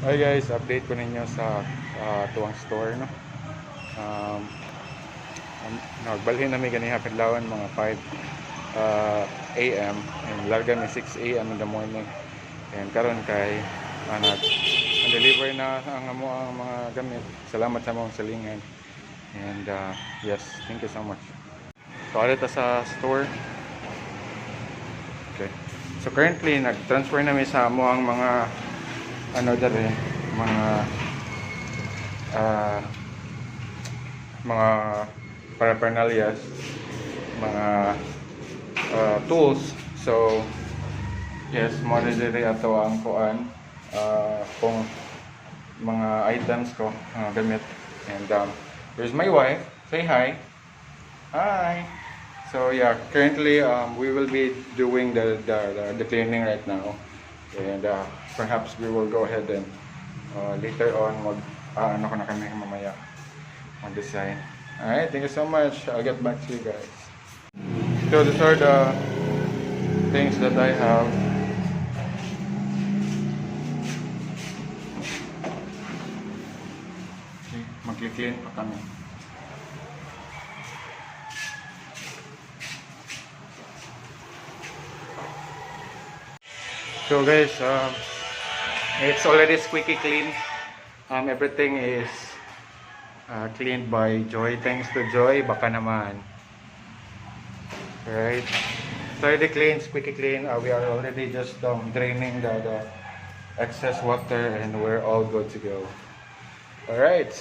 Hi guys, update ko ninyo sa tuwang store, no. Um, Nagbalhin namin ganihang kadlawon mga 5 AM and larga mi 6 AM in the morning. And karon kay nag-deliver na ang mga gamit. Salamat sa mga salingan. And yes, thank you so much. So alita sa store. Okay. So currently nag-transfer namin sa amo ang mga dere uh, mga paraphernalias, mga tools. So yes, mo diri ato ang kuan kung mga items ko gamit. And there's my wife. Say hi. Hi. So yeah, currently we will be doing the cleaning right now, and perhaps we will go ahead and later on ano ko na kami mamaya on design. Alright, thank you so much. I'll get back to you guys. So these are the things that I have. Okay, mag-clean pa kami. So guys, it's already squeaky clean. Everything is cleaned by Joy. Thanks to Joy, baka naman. Right? It's already clean, squeaky clean. We are already just draining the excess water, and we're all good to go. Alright.